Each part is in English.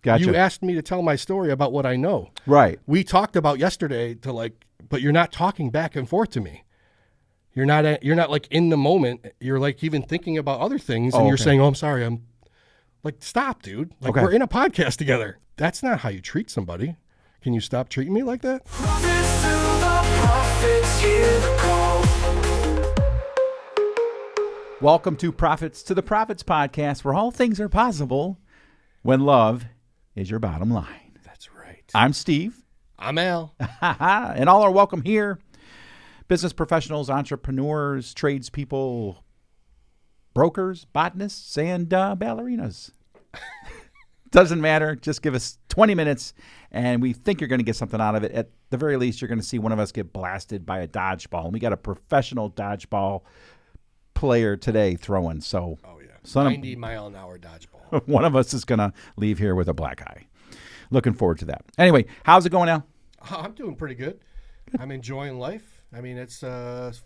Gotcha. You asked me to tell my story about what I know. Right. We talked about yesterday but you're not talking back and forth to me. You're not like in the moment. You're like even thinking about other things, and you're saying, "Oh, I'm sorry." I'm like, "Stop, dude! Like we're in a podcast together. That's not how you treat somebody. Can you stop treating me like that?" Welcome to Profits to the Profits podcast, where all things are possible when love is your bottom line. That's right. I'm Steve. I'm Al. And all are welcome here. Business professionals, entrepreneurs, tradespeople, brokers, botanists, and ballerinas. Doesn't matter. Just give us 20 minutes, and we think you're going to get something out of it. At the very least, you're going to see one of us get blasted by a dodgeball. And we got a professional dodgeball player today throwing. So, 90-mile-an-hour dodgeball. One of us is going to leave here with a black eye. Looking forward to that. Anyway, how's it going, Al? I'm doing pretty good. I'm enjoying life. I mean, it's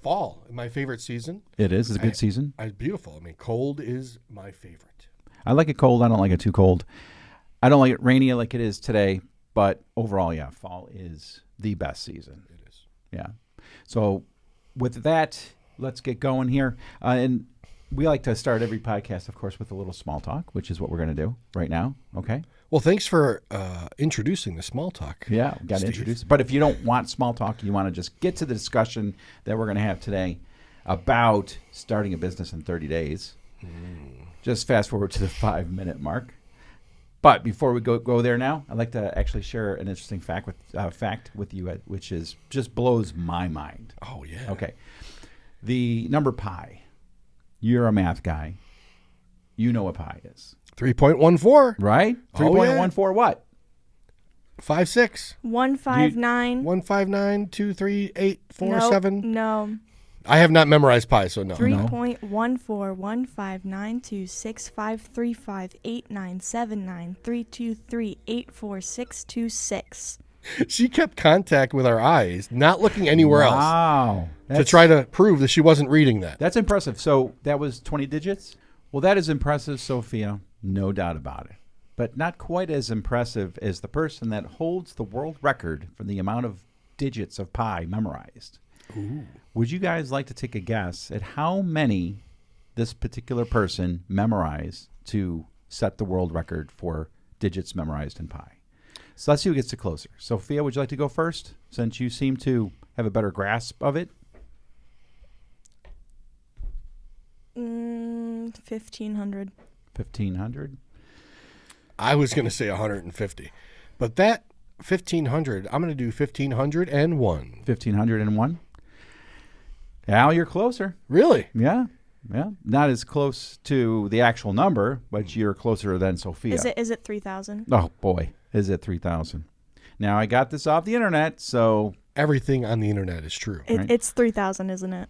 fall, my favorite season. It is. It's a good season. It's beautiful. I mean, cold is my favorite. I like it cold. I don't like it too cold. I don't like it rainy like it is today. But overall, yeah, fall is the best season. It is. Yeah. So with that, let's get going here. And we like to start every podcast, of course, with a little small talk, which is what we're going to do right now. Okay. Well, thanks for introducing the small talk. Yeah, got to introduce it. But if you don't want small talk, you want to just get to the discussion that we're going to have today about starting a business in 30 days. Just fast forward to the 5-minute mark. But before we go there now, I'd like to actually share an interesting fact with you, which is just blows my mind. Oh, yeah. Okay. The number pi. You're a math guy. You know what pi is. 3.14. Right? 3.14 what? 56. 159. 159238447. No. I have not memorized pi, so no. 3.14159265358979323846626. She kept contact with our eyes, not looking anywhere else. Wow. To try to prove that she wasn't reading that. That's impressive. So that was 20 digits? Well, that is impressive, Sophia. No doubt about it. But not quite as impressive as the person that holds the world record for the amount of digits of pi memorized. Ooh. Would you guys like to take a guess at how many this particular person memorized to set the world record for digits memorized in pi? So let's see who gets it closer. Sophia, would you like to go first, since you seem to have a better grasp of it? 1,500. 1,500? I was going to say 150. But that 1,500, I'm going to do 1,501. 1,501? Al, you're closer. Really? Yeah. Not as close to the actual number, but you're closer than Sophia. Is it 3,000? Oh, boy. Is it 3,000? Now, I got this off the internet, so... Everything on the internet is true. Right? It's 3,000, isn't it?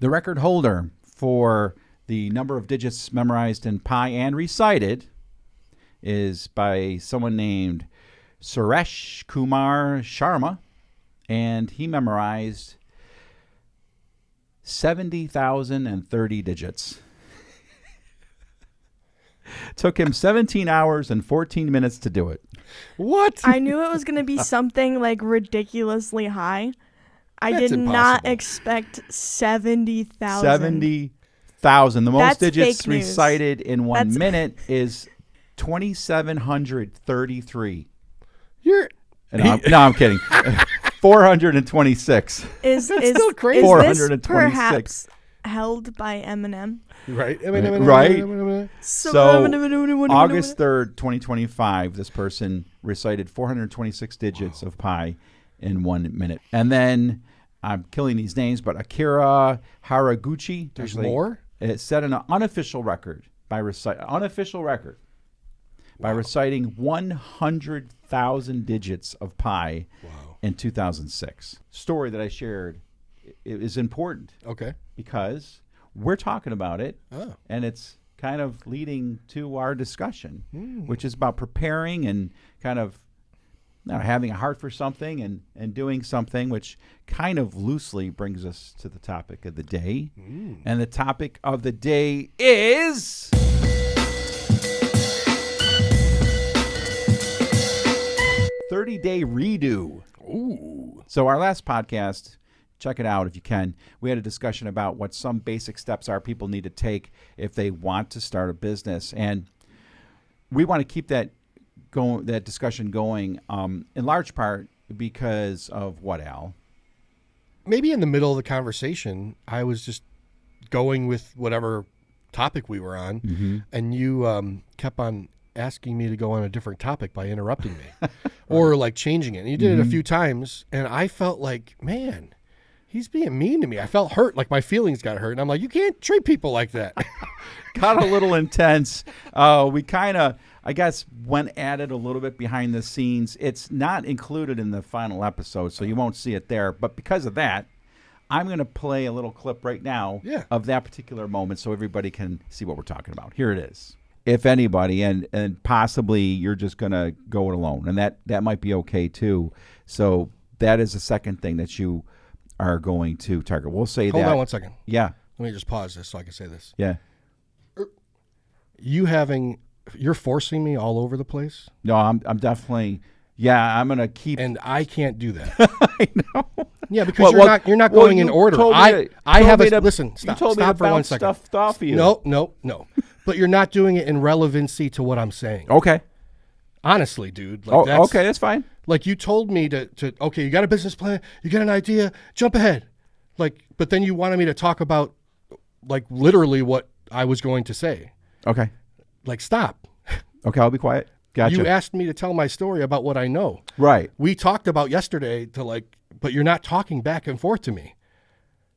The record holder for the number of digits memorized in pi and recited is by someone named Suresh Kumar Sharma, and he memorized 70,030 digits. Took him 17 hours and 14 minutes to do it. What? I knew it was going to be something like ridiculously high. I That's did not impossible. expect 70,000. 70,000. The most That's digits fake news. recited in 1 minute is 2,733. I'm kidding. 426. Is still crazy. Is 426. this perhaps held by Eminem? Right? Right. So August 3rd, 2025, this person recited 426 digits of pi in 1 minute. And then, I'm killing these names, but Akira Haraguchi. There's more? It set an unofficial record by reciting 100,000 digits of pi in 2006. Story that I shared is important. Okay. Because we're talking about it, and it's kind of leading to our discussion, which is about preparing and kind of having a heart for something and doing something, which kind of loosely brings us to the topic of the day. And the topic of the day is 30-day redo. Ooh. So our last podcast, check it out if you can. We had a discussion about what some basic steps are people need to take if they want to start a business. And we want to keep that discussion going in large part because of what, Al? Maybe in the middle of the conversation, I was just going with whatever topic we were on, and you kept on asking me to go on a different topic by interrupting me or like changing it. And you did it a few times, and I felt like, man, he's being mean to me. I felt hurt, like my feelings got hurt. And I'm like, you can't treat people like that. Got a little intense. We kind of, I guess, went at it a little bit behind the scenes. It's not included in the final episode, so you won't see it there. But because of that, I'm going to play a little clip right now of that particular moment so everybody can see what we're talking about. Here it is. If anybody, and possibly you're just going to go it alone, and that might be okay too. So that is the second thing that you are going to target. We'll say Hold that. on 1 second. Yeah. Let me just pause this so I can say this. Yeah. You're forcing me all over the place. No, I'm definitely. Yeah, I'm going to keep. And I can't do that. I know. Yeah, because you're not going in order. Listen, stop. You told stop me to for 1 bounce second. stuff off of you. No. But you're not doing it in relevancy to what I'm saying. Okay. Honestly, dude. Like okay, that's fine. Like you told me to okay, you got a business plan, you got an idea, jump ahead. Like, but then you wanted me to talk about like literally what I was going to say. Okay. Like, stop. Okay, I'll be quiet. Gotcha. You asked me to tell my story about what I know. Right. We talked about yesterday but you're not talking back and forth to me.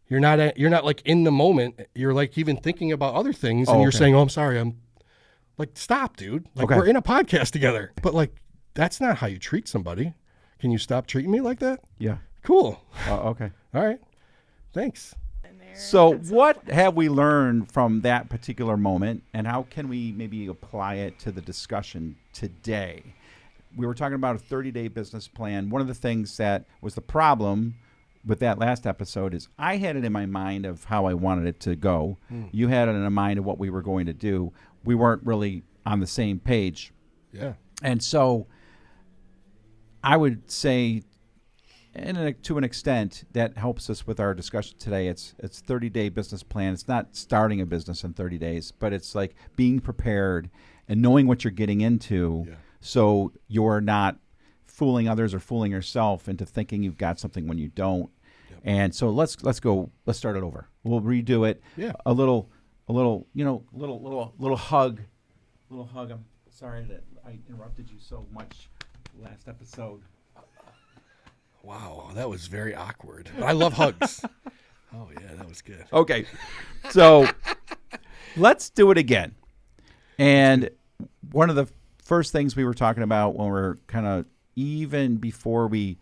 You're not like in the moment. You're like even thinking about other things, and you're saying, "Oh, I'm sorry." I'm like, stop, dude. Like we're in a podcast together. But like, that's not how you treat somebody. Can you stop treating me like that? Yeah. Cool. Okay. All right. Thanks. So what have we learned from that particular moment, and how can we maybe apply it to the discussion today? We were talking about a 30-day business plan. One of the things that was the problem with that last episode is I had it in my mind of how I wanted it to go. You had it in mind of what we were going to do. We weren't really on the same page. Yeah. And so I would say, to an extent, that helps us with our discussion today. It's 30-day business plan. It's not starting a business in 30 days, but it's like being prepared and knowing what you're getting into, so you're not fooling others or fooling yourself into thinking you've got something when you don't. And so let's start it over. We'll redo it. Yeah. A little hug. I'm sorry that I interrupted you so much last episode. Wow, that was very awkward. But I love hugs. Oh yeah, that was good. Okay. So let's do it again. And one of the first things we were talking about when we're kind of even before we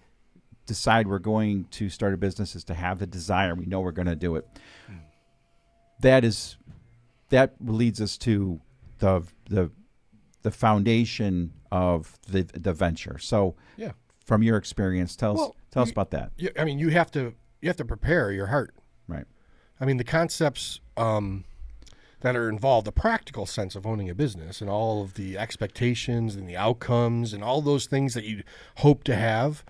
decide we're going to start a business is to have the desire. We know we're going to do it. That leads us to the foundation of the venture. So from your experience, tell us about that. I mean, you have to prepare your heart. Right. I mean, the concepts that are involved, the practical sense of owning a business and all of the expectations and the outcomes and all those things that you hope to have,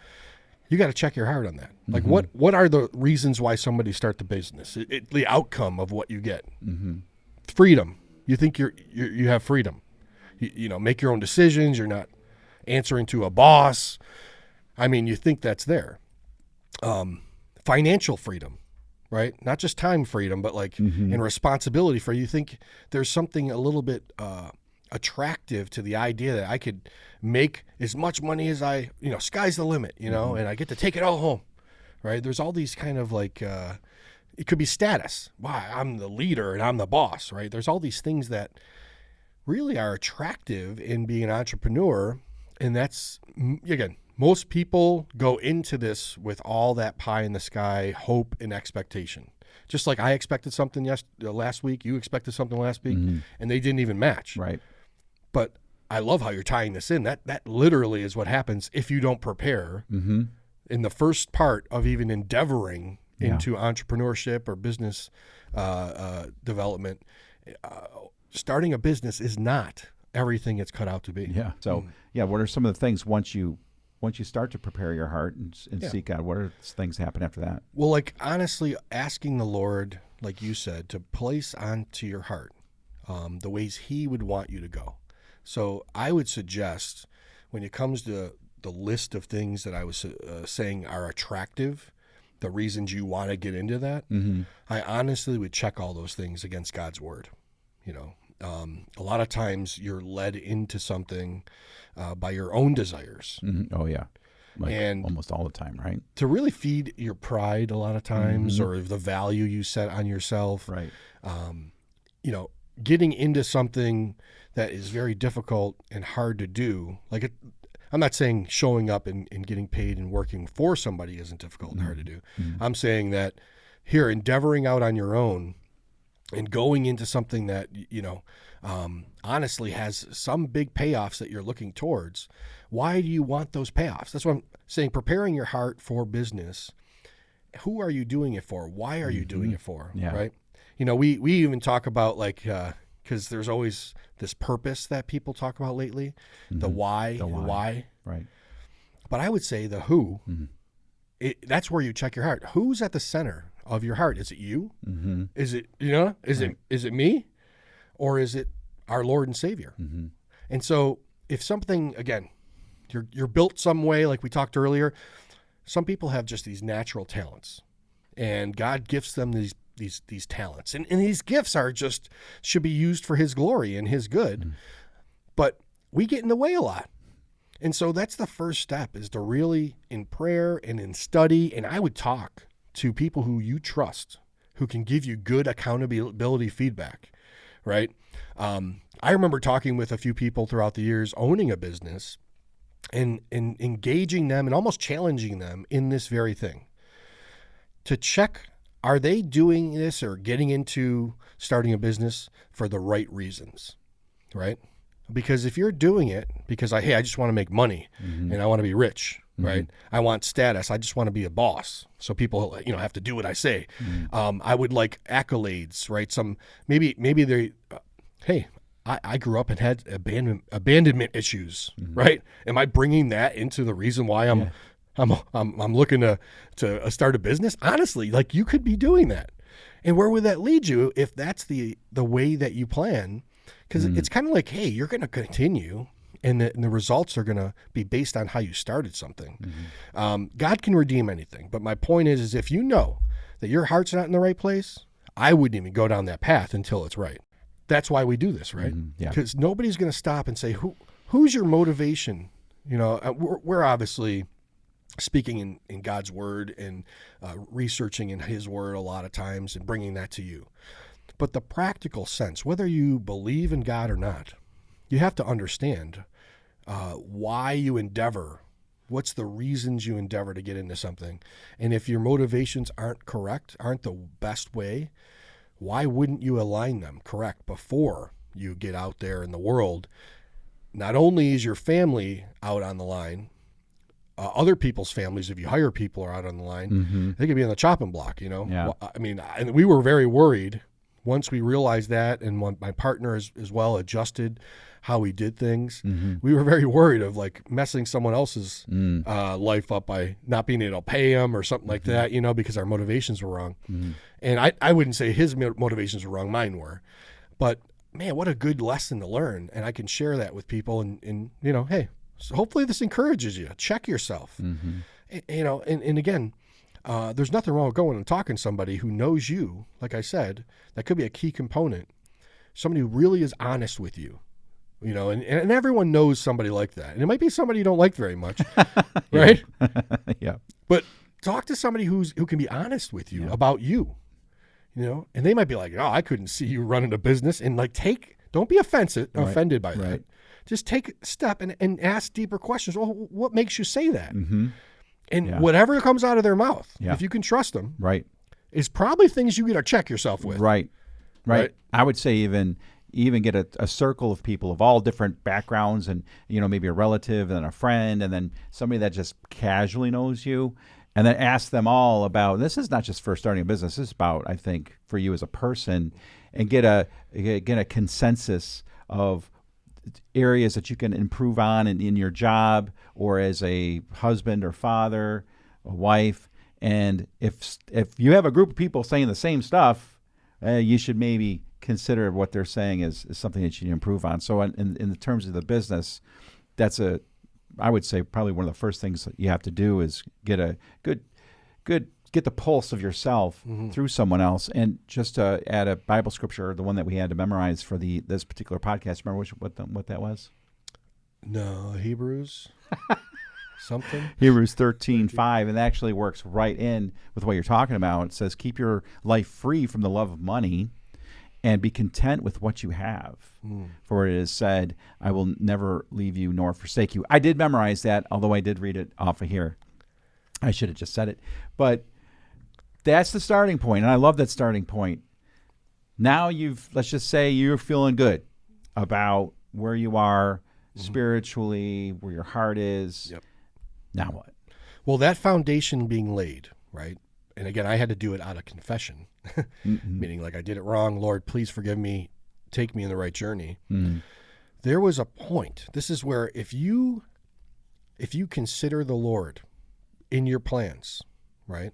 you got to check your heart on that. Like what are the reasons why somebody start the business? The outcome of what you get. Freedom. You think you have freedom. You know, make your own decisions. You're not answering to a boss. I mean, you think that's there. Financial freedom. Right? Not just time freedom, but like and responsibility for you. Think there's something a little bit attractive to the idea that I could make as much money as sky's the limit, and I get to take it all home. Right? There's all these kind of like, it could be status. Why? I'm the leader and I'm the boss, right? There's all these things that really are attractive in being an entrepreneur. And that's, again, most people go into this with all that pie in the sky hope and expectation. Just like I expected something last week, you expected something last week, and they didn't even match. Right. But I love how you're tying this in. That literally is what happens if you don't prepare in the first part of even endeavoring into entrepreneurship or business development. Starting a business is not everything it's cut out to be. Yeah. So, what are some of the things once you once you start to prepare your heart and seek God, what are things happen after that? Well, like honestly, asking the Lord, like you said, to place onto your heart the ways He would want you to go. So I would suggest when it comes to the list of things that I was saying are attractive, the reasons you want to get into that, I honestly would check all those things against God's word. You know, a lot of times you're led into something by your own desires. Oh yeah, like and almost all the time, right? To really feed your pride a lot of times, or the value you set on yourself. Right. You know, getting into something that is very difficult and hard to do, like I'm not saying showing up and getting paid and working for somebody isn't difficult and hard to do. I'm saying that here, endeavoring out on your own and going into something that, you know, honestly has some big payoffs that you're looking towards. Why do you want those payoffs? That's what I'm saying. Preparing your heart for business. Who are you doing it for? Why are you doing it for? Yeah. Right. You know, we even talk about like, because there's always this purpose that people talk about lately, the why. Right. But I would say the who, that's where you check your heart. Who's at the center of your heart? Is it you? Is it, you know, is it me? Or is it our Lord and Savior? And so if something, again, you're built some way, like we talked earlier, some people have just these natural talents and God gifts them these talents. And these gifts are just, should be used for His glory and His good. But we get in the way a lot. And so that's the first step, is to really, in prayer and in study, and I would talk to people who you trust, who can give you good accountability feedback, right? I remember talking with a few people throughout the years owning a business and engaging them and almost challenging them in this very thing to check, are they doing this or getting into starting a business for the right reasons, right? Because if you're doing it because I just want to make money and I want to be rich, right? I want status. I just want to be a boss. So people, you know, have to do what I say. I would like accolades, right? Maybe they, hey, I grew up and had abandonment issues, right? Am I bringing that into the reason why I'm looking to start a business? Honestly, like you could be doing that. And where would that lead you if that's the way that you plan? Because it's kind of like, hey, you're going to continue, and the results are going to be based on how you started something. God can redeem anything. But my point is if you know that your heart's not in the right place, I wouldn't even go down that path until it's right. That's why we do this, right? Because nobody's going to stop and say, who's your motivation? You know, we're obviously speaking in God's word and researching in His word a lot of times and bringing that to you. But the practical sense, whether you believe in God or not, you have to understand why you endeavor. What's the reasons you endeavor to get into something? And if your motivations aren't correct, aren't the best way, why wouldn't you align them correct before you get out there in the world? Not only is your family out on the line, other people's families, if you hire people, are out on the line. They could be on the chopping block, you know? Yeah. I mean, and we were very worried once we realized that, and when my partner as well adjusted how we did things, we were very worried of like messing someone else's life up by not being able to pay them or something like that, you know, because our motivations were wrong. And I wouldn't say his motivations were wrong, mine were. But man, what a good lesson to learn. And I can share that with people and you know, hey, so hopefully this encourages you. Check yourself. You know, and again, there's nothing wrong with going and talking to somebody who knows you. Like I said, that could be a key component. Somebody who really is honest with you, you know, and everyone knows somebody like that. And it might be somebody you don't like very much, right? Yeah. But talk to somebody who can be honest with you about you, you know, and they might be like, oh, I couldn't see you running a business, and like don't be offended by that. Just take a step and ask deeper questions. Well, what makes you say that? And whatever comes out of their mouth, if you can trust them, is probably things you got to check yourself with. Right. I would say even get a circle of people of all different backgrounds, and you know, maybe a relative and a friend, and then somebody that just casually knows you, and then ask them all about, this is not just for starting a business, this is about, I think, for you as a person, and get a consensus of areas that you can improve on in your job or as a husband or father, a wife. And if you have a group of people saying the same stuff, you should maybe consider what they're saying is something that you can improve on. So in the terms of the business, I would say probably one of the first things that you have to do is get a good get the pulse of yourself through someone else. And just to add a Bible scripture, the one that we had to memorize for this particular podcast. Remember what that was? No, Hebrews something. Hebrews 13:5, and that actually works right in with what you're talking about. It says, "Keep your life free from the love of money, and be content with what you have. For it is said, I will never leave you nor forsake you." I did memorize that, although I did read it off of here. I should have just said it. But that's the starting point, and I love that starting point. Now let's just say you're feeling good about where you are spiritually, where your heart is. Yep. Now what? Well, that foundation being laid, right? And again, I had to do it out of confession, meaning like I did it wrong. Lord, please forgive me. Take me in the right journey. There was a point. This is where if you consider the Lord in your plans, right?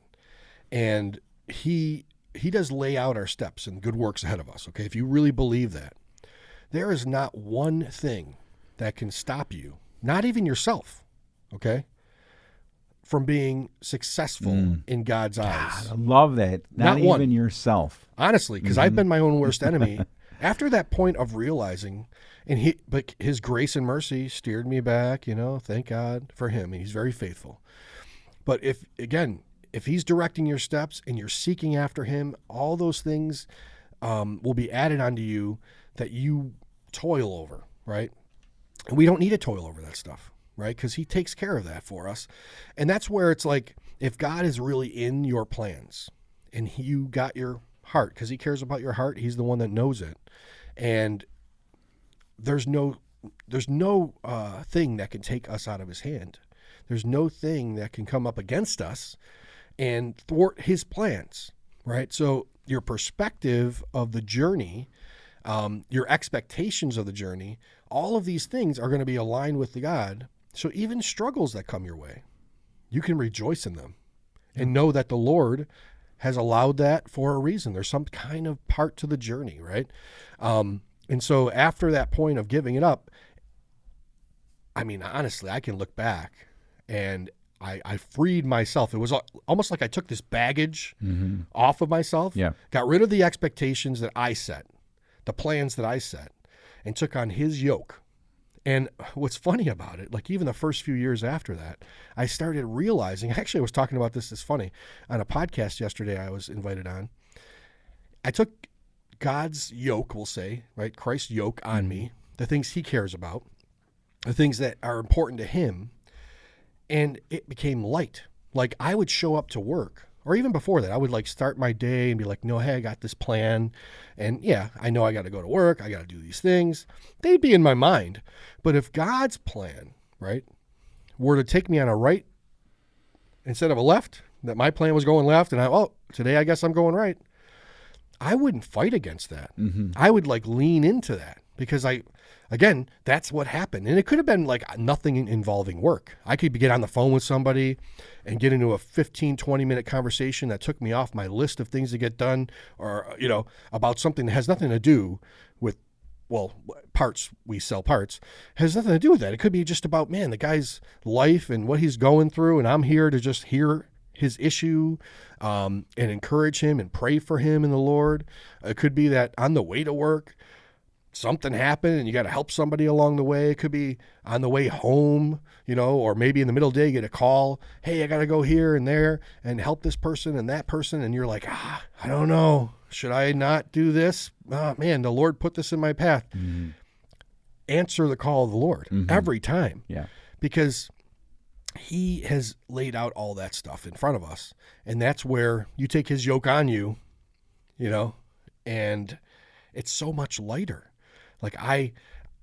And he does lay out our steps and good works ahead of us. Okay. If you really believe that, there is not one thing that can stop you, not even yourself. Okay. From being successful in God's eyes. God, I love that. Not even one. Yourself. Honestly, because I've been my own worst enemy. After that point of realizing, but his grace and mercy steered me back, thank God for him. And he's very faithful. But if he's directing your steps and you're seeking after him, all those things will be added onto you that you toil over, right? And we don't need to toil over that stuff. Right? Because he takes care of that for us. And that's where it's like, if God is really in your plans and you got your heart, because he cares about your heart, he's the one that knows it. And there's no thing that can take us out of his hand. There's no thing that can come up against us and thwart his plans, right? So your perspective of the journey, your expectations of the journey, all of these things are going to be aligned with the God. So even struggles that come your way, you can rejoice in them and know that the Lord has allowed that for a reason. There's some kind of part to the journey, right? And so after that point of giving it up, I mean, honestly, I can look back and I freed myself. It was almost like I took this baggage off of myself, got rid of the expectations that I set, the plans that I set, and took on his yoke. And what's funny about it, like even the first few years after that, I started realizing, actually I was talking about this, it's funny, on a podcast yesterday I was invited on. I took God's yoke, we'll say, right, Christ's yoke on me, the things he cares about, the things that are important to him, and it became light. Like I would show up to work, or even before that, I would like start my day and be like, no, hey, I got this plan. And yeah, I know I got to go to work. I got to do these things. They'd be in my mind. But if God's plan, right, were to take me on a right instead of a left, that my plan was going left and today I guess I'm going right, I wouldn't fight against that. I would like lean into that because again, that's what happened. And it could have been like nothing involving work. I could get on the phone with somebody and get into a 15, 20-minute conversation that took me off my list of things to get done or, about something that has nothing to do with, parts. We sell parts. Has nothing to do with that. It could be just about, man, the guy's life and what he's going through. And I'm here to just hear his issue and encourage him and pray for him in the Lord. It could be that on the way to work, something happened and you got to help somebody along the way. It could be on the way home, or maybe in the middle of the day, you get a call. Hey, I got to go here and there and help this person and that person. And you're like, I don't know. Should I not do this? Man, the Lord put this in my path. Answer the call of the Lord every time. Yeah. Because he has laid out all that stuff in front of us. And that's where you take his yoke on you, and it's so much lighter. Like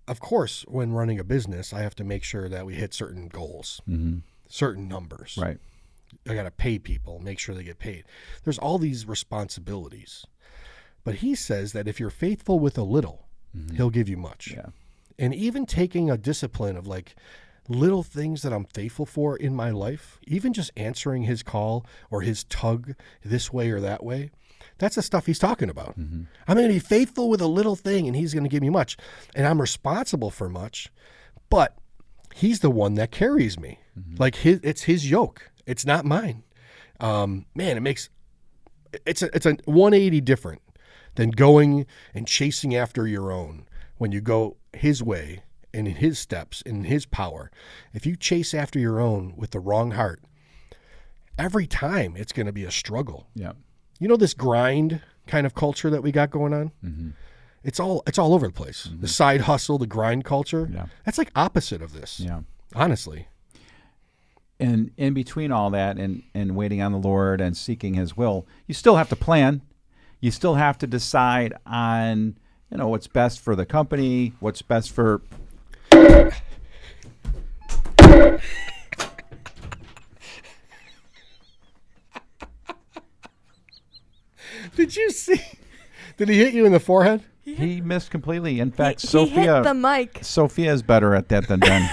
of course, when running a business, I have to make sure that we hit certain goals, certain numbers. Right. I got to pay people, make sure they get paid. There's all these responsibilities. But he says that if you're faithful with a little, he'll give you much. Yeah. And even taking a discipline of like little things that I'm faithful for in my life, even just answering his call or his tug this way or that way, that's the stuff he's talking about. I'm going to be faithful with a little thing and he's going to give me much. And I'm responsible for much, but he's the one that carries me. Like it's his yoke. It's not mine. Man, it's a 180 different than going and chasing after your own when you go his way and in his steps, in his power. If you chase after your own with the wrong heart, every time it's going to be a struggle. Yeah. You know, this grind kind of culture that we got going on? It's all over the place. The side hustle, the grind culture. Yeah. That's like opposite of this. Yeah. Honestly. And in between all that and waiting on the Lord and seeking his will, you still have to plan. You still have to decide on, what's best for the company, what's best for... Did you see? Did he hit you in the forehead? He missed completely. In fact, He Sophia hit the mic. Sophia is better at that than Ben.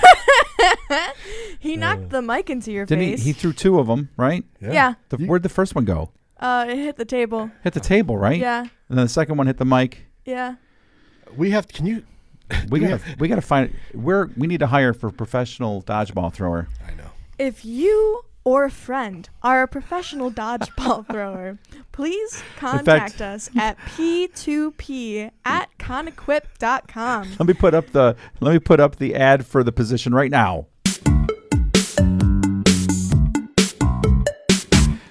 He knocked the mic into your Didn't face. he threw two of them, right? Yeah. Where'd the first one go? It hit the table. Hit the table, right? Yeah. And then the second one hit the mic. Yeah. We have. Can you? We gotta find. We need to hire for professional dodgeball thrower. I know. If you or a friend are a professional dodgeball thrower, please contact us at p2p@conequip.com. Let me put up the ad for the position right now.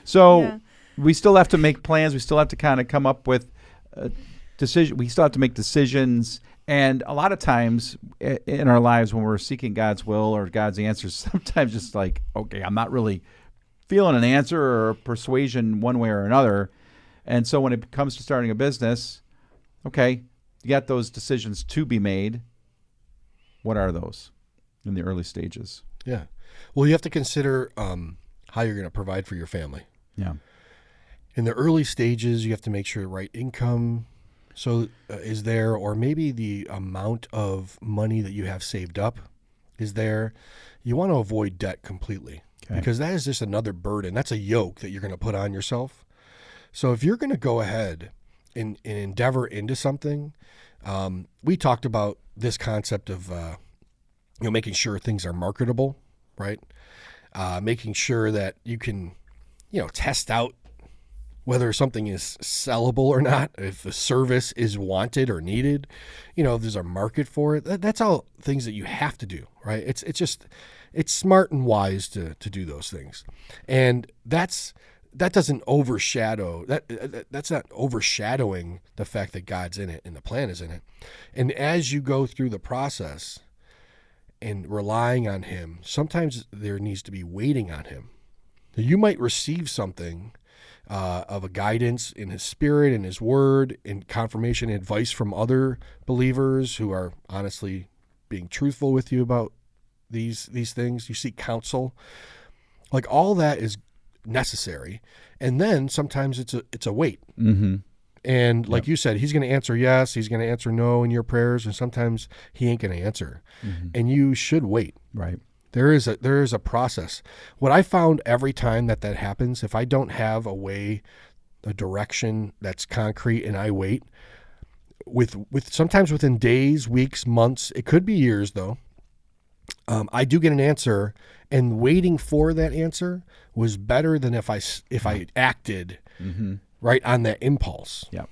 So we still have to make plans. We still have to kind of come up with a decision. We still have to make decisions. And a lot of times in our lives when we're seeking God's will or God's answers, sometimes it's like, okay, I'm not really feeling an answer or a persuasion one way or another. And so when it comes to starting a business, okay, you got those decisions to be made. What are those in the early stages? Yeah. Well, you have to consider how you're going to provide for your family. Yeah. In the early stages, you have to make sure the right income is there, or maybe the amount of money that you have saved up is there. You want to avoid debt completely because that is just another burden. That's a yoke that you're going to put on yourself. So if you're going to go ahead and endeavor into something, we talked about this concept of making sure things are marketable, right? Making sure that you can test out whether something is sellable or not, if the service is wanted or needed, if there's a market for it. That's all things that you have to do, right? It's smart and wise to do those things. And that doesn't overshadow, that's not overshadowing the fact that God's in it and the plan is in it. And as you go through the process and relying on him, sometimes there needs to be waiting on him. You might receive something of a guidance in his spirit and his word and confirmation and advice from other believers who are honestly being truthful with you about these things. You seek counsel. Like all that is necessary. And then sometimes it's a wait. Mm-hmm. And like you said, he's going to answer yes, he's going to answer no in your prayers, and sometimes he ain't going to answer. Mm-hmm. And you should wait. Right. There is a process. What I found every time that happens, if I don't have a direction that's concrete and I wait, with sometimes within days, weeks, months, it could be years though, I do get an answer, and waiting for that answer was better than if I acted right on that impulse. Yeah.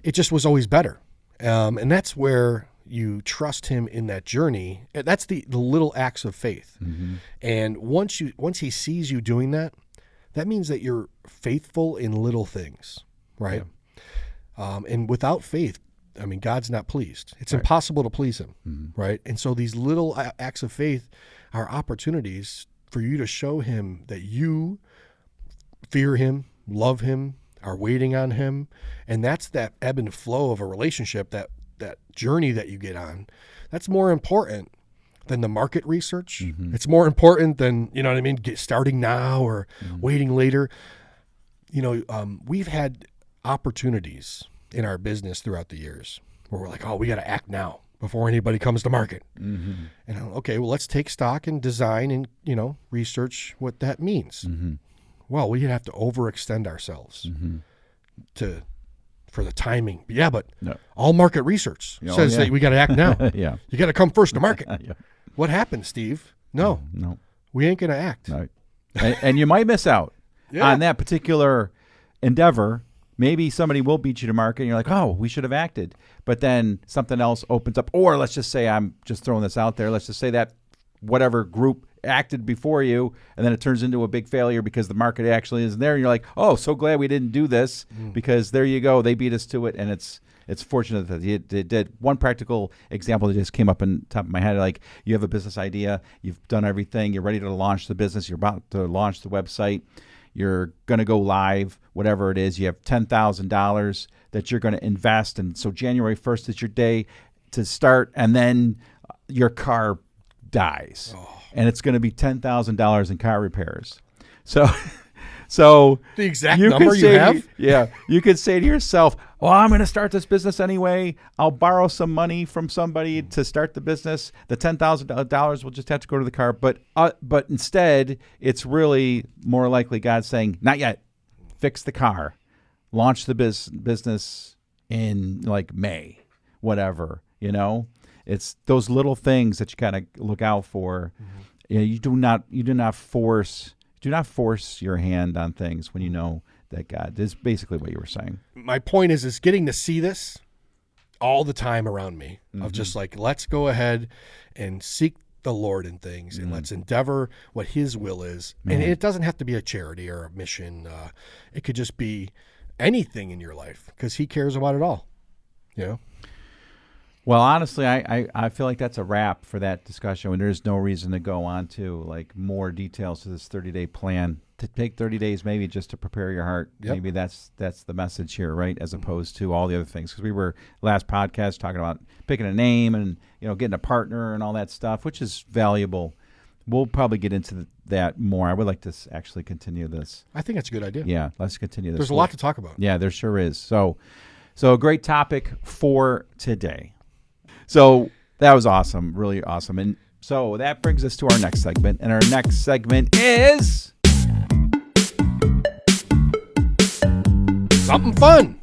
It just was always better. And that's where you trust him in that journey. That's the little acts of faith. Mm-hmm. And once he sees you doing that, that means that you're faithful in little things, right? Yeah. And without faith, God's not pleased. It's impossible to please him, right? And so these little acts of faith are opportunities for you to show him that you fear him, love him, are waiting on him. And that's that ebb and flow of a relationship, that journey that you get on. That's more important than the market research. Mm-hmm. It's more important than, starting now or waiting later. We've had opportunities in our business throughout the years where we're like, oh, we got to act now before anybody comes to market. Mm-hmm. And okay, well, let's take stock and design and, research what that means. Mm-hmm. Well, we have to overextend ourselves for the timing. Yeah, but all market research says that we got to act now. Yeah. You got to come first to market. Yeah. What happened, Steve? No, we ain't going to act. No. And you might miss out on that particular endeavor. Maybe somebody will beat you to market and you're like, oh, we should have acted. But then something else opens up. Or let's just say, I'm just throwing this out there, let's just say that whatever group acted before you, and then it turns into a big failure because the market actually isn't there. And you're like, oh, so glad we didn't do this because there you go. They beat us to it. And it's fortunate that it did. One practical example that just came up in the top of my head, like you have a business idea, you've done everything, you're ready to launch the business, you're about to launch the website, you're going to go live, whatever it is, you have $10,000 that you're going to invest. And so January 1st is your day to start, and then your car dies. And it's going to be $10,000 in car repairs. So the exact number you have? Yeah. You could say to yourself, well, I'm going to start this business anyway. I'll borrow some money from somebody to start the business. The $10,000 will just have to go to the car. But instead, it's really more likely God saying, not yet. Fix the car. Launch the business in like May, whatever, It's those little things that you kind of look out for. You do not force your hand on things when you know that God. This is basically what you were saying. My point is getting to see this all the time around me of just like, let's go ahead and seek the Lord in things and let's endeavor what His will is. And it doesn't have to be a charity or a mission. It could just be anything in your life because He cares about it all. Well, honestly, I feel like that's a wrap for that discussion. When there's no reason to go on to like more details to this 30-day plan. To take 30 days maybe just to prepare your heart. Yep. Maybe that's the message here, right? As opposed to all the other things. Because we were last podcast talking about picking a name and getting a partner and all that stuff, which is valuable. We'll probably get into that more. I would like to actually continue this. I think that's a good idea. Yeah, let's continue this. There's a lot to talk about. Yeah, there sure is. So a great topic for today. So that was awesome, really awesome. And so that brings us to our next segment. And our next segment is... Something fun.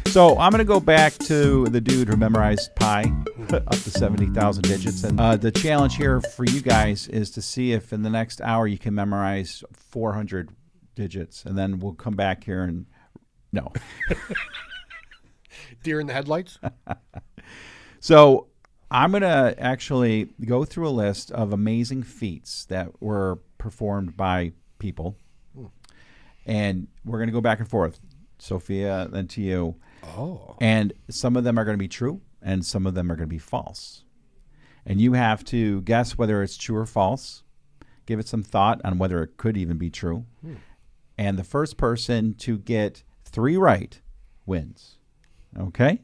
So I'm going to go back to the dude who memorized pi up to 70,000 digits. And the challenge here for you guys is to see if in the next hour you can memorize 400 digits. And then we'll come back here and... No. Deer in the headlights? So I'm going to actually go through a list of amazing feats that were performed by people. And we're going to go back and forth. Sophia, then to you. Oh. And some of them are going to be true, and some of them are going to be false. And you have to guess whether it's true or false. Give it some thought on whether it could even be true. And the first person to get 3 right wins. Okay?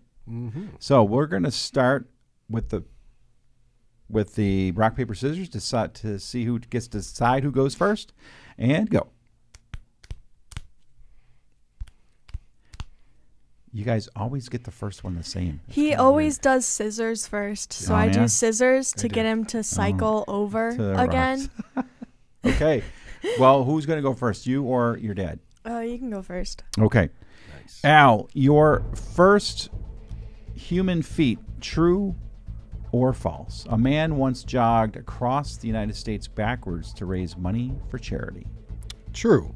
So we're going to start with the rock, paper, scissors to see who gets to decide who goes first. And go. You guys always get the first one the same. He always does scissors first. So I do scissors to get him to cycle over again. Okay. Well, who's going to go first, you or your dad? You can go first. Okay. Nice. Al, your first human feat, true or false? A man once jogged across the United States backwards to raise money for charity. True.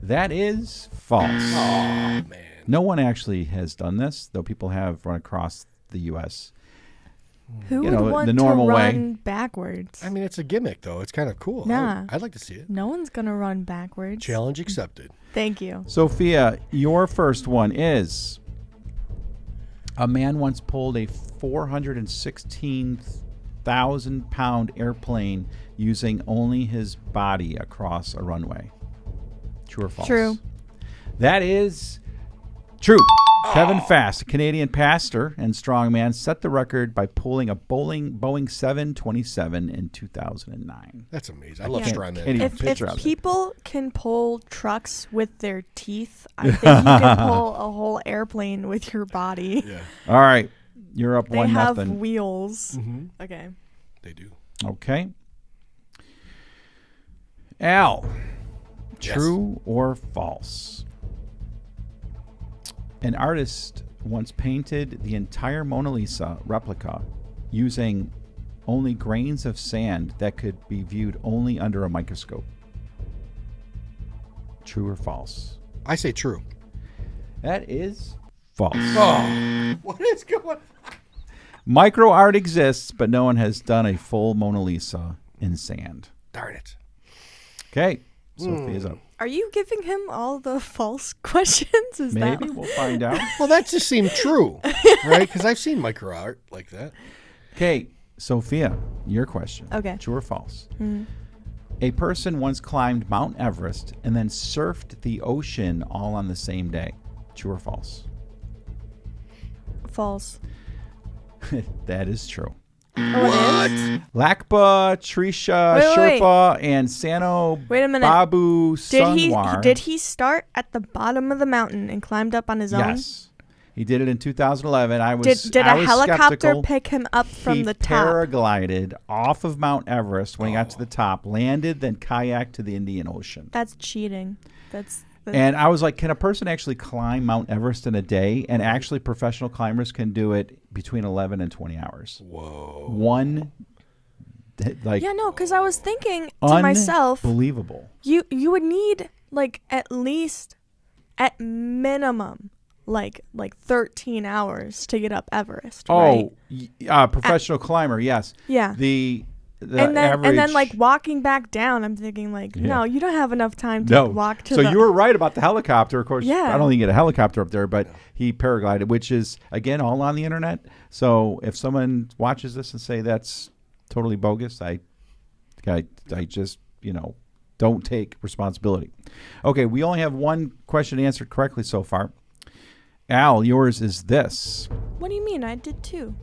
That is false. Oh, man. No one actually has done this, though people have run across the U.S. Who would want the normal to run backwards? I mean, it's a gimmick, though. It's kind of cool. Nah. I'd like to see it. No one's going to run backwards. Challenge accepted. Thank you. Sophia, your first one is... A man once pulled a 416,000-pound airplane using only his body across a runway. True or false? True. That is true. Kevin Fast, a Canadian pastor and strongman, set the record by pulling a Boeing 727 in 2009. That's amazing. I love strongman. If people can pull trucks with their teeth, I think you can pull a whole airplane with your body. Yeah. All right. You're up They 1-0. have wheels. Mm-hmm. Okay. They do. Okay. Al, Yes. true or false? An artist once painted the entire Mona Lisa replica using only grains of sand that could be viewed only under a microscope. True or false? I say true. That is false. Oh, what is going on? Micro art exists, but no one has done a full Mona Lisa in sand. Darn it. Okay, Sophia's up. Are you giving him all the false questions? Is Maybe that we'll find out. Well, that just seemed true, right? Because I've seen micro art like that. Okay, Sophia, your question. Okay. True or false? Mm. A person once climbed Mount Everest and then surfed the ocean all on the same day. True or false? false? That is true. Oh, it is? Lakpa, Trisha, Wait. Sherpa, and Sano Wait a minute. Babu Did he start at the bottom of the mountain and climbed up on his own? Yes. He did it in 2011. Did I a was helicopter skeptical. pick him up from He the top? paraglided off of Mount Everest when he got to the top, landed, then kayaked to the Indian Ocean. That's cheating. That's And I was like, can a person actually climb Mount Everest in a day? And actually, professional climbers can do it between 11 and 20 hours. Whoa. One, like, yeah, no, because I was thinking to myself, unbelievable. you would need like at least, at minimum, like 13 hours to get up Everest. Right? Professional climber, yes. Yeah. The and average, then like walking back down, I'm thinking like, no, you don't have enough time to no. walk to so the. you were right about the helicopter. Of course, Yeah. I don't think you get a helicopter up there, but he paraglided, which is again all on the internet. So if someone watches this and say that's totally bogus, I just don't take responsibility. Okay, we only have one question answered correctly so far. Al, yours is this. What do you mean? I did two.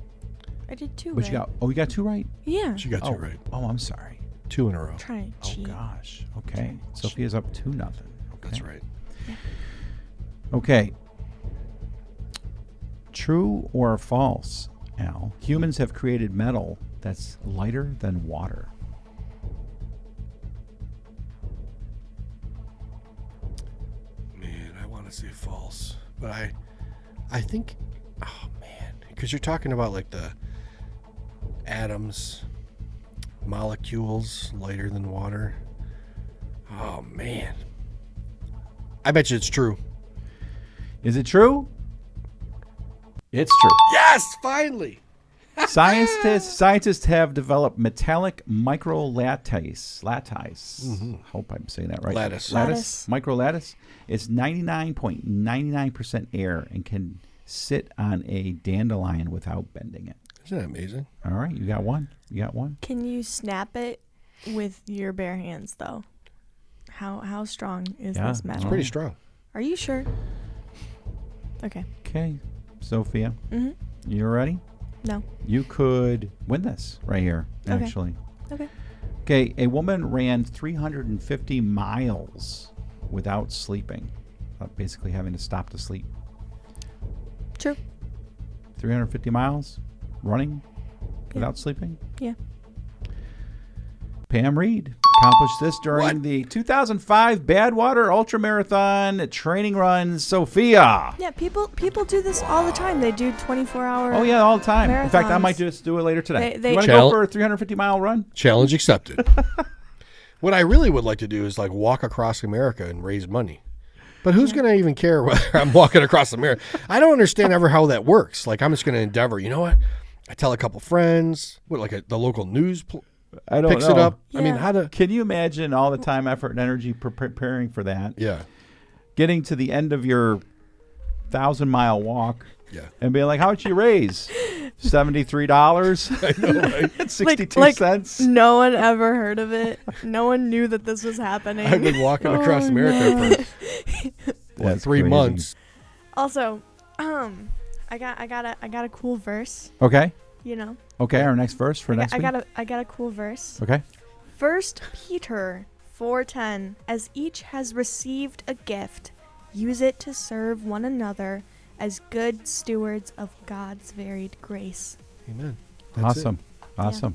I did two. But right. you got you got two right. Yeah. She got two right. Oh, I'm sorry. 2 in a row. Trying to cheat. Oh gosh. Okay. Sophia's up 2-0. Okay. That's right. Okay. True or false, Al? Humans have created metal that's lighter than water. Man, I want to say false, but I think, oh man, because you're talking about like the atoms, molecules lighter than water. Oh man, I bet you it's true. Is it true? It's true. Yes, finally. Scientists have developed metallic microlattice. Hope I'm saying that right. Lattice. Microlattice. It's 99.99% air and can sit on a dandelion without bending it. Isn't that amazing? All right, you got one. Can you snap it with your bare hands though? How strong is Yeah, this it's metal? Pretty strong. Are you sure? Okay. Okay, Sophia, Mhm. you ready? No. You could win this right here, Okay. actually. Okay. Okay, a woman ran 350 miles without sleeping, basically having to stop to sleep. True. 350 miles running without sleeping? Yeah. Pam Reed accomplished this during the 2005 Badwater Ultramarathon training run. Sophia. Yeah, people do this all the time. They do 24-hour. Oh, yeah, all the time. In fact, I marathons. might just do it later today. They- you want to go for a 350-mile run? Challenge accepted. What I really would like to do is like walk across America and raise money. But who's going to even care whether I'm walking across America? I don't understand ever how that works. Like, I'm just going to endeavor. You know what? I tell a couple friends, the local news I don't picks know. it up. Yeah. I mean, how to... Can you imagine all the time, effort, and energy preparing for that? Yeah. Getting to the end of your 1,000-mile walk Yeah. and being like, how much you raise? $73? I know, right? 62 cents? No one ever heard of it. No one knew that this was happening. I've been walking across America for That's 3 crazy. months. Also, I got a cool verse. Okay. You know. Okay, our next verse for next week. I got a cool verse. Okay. 1 Peter 4:10, as each has received a gift, use it to serve one another as good stewards of God's varied grace. Amen. That's Awesome. Awesome.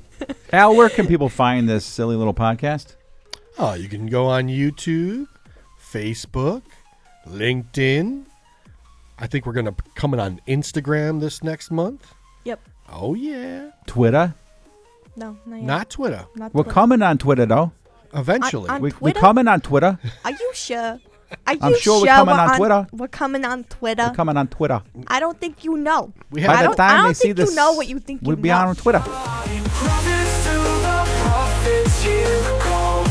Al, where can people find this silly little podcast? Oh, you can go on YouTube, Facebook, LinkedIn. I think we're going to be coming on Instagram this next month. Yep. Oh, yeah. Twitter? No, not yet. Not Twitter. Not We're Twitter. coming on Twitter, though. Eventually. On We're Twitter? coming on Twitter. Are you sure? Are you I'm sure we're coming on Twitter. We're coming on Twitter. We're coming on Twitter. I don't think you know. We By have the time I they don't see think this, you know what you think we'll you be know. on Twitter. Prophets to the prophets, hear the call.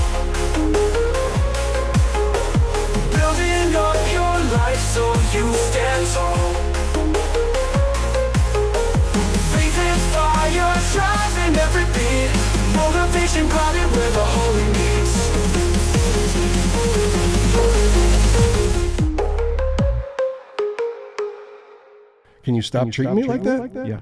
Building up your life so you stand tall. Faith and fire driving every beat. Motivation guided where the holy meets. Can you stop treating me like that? Yeah.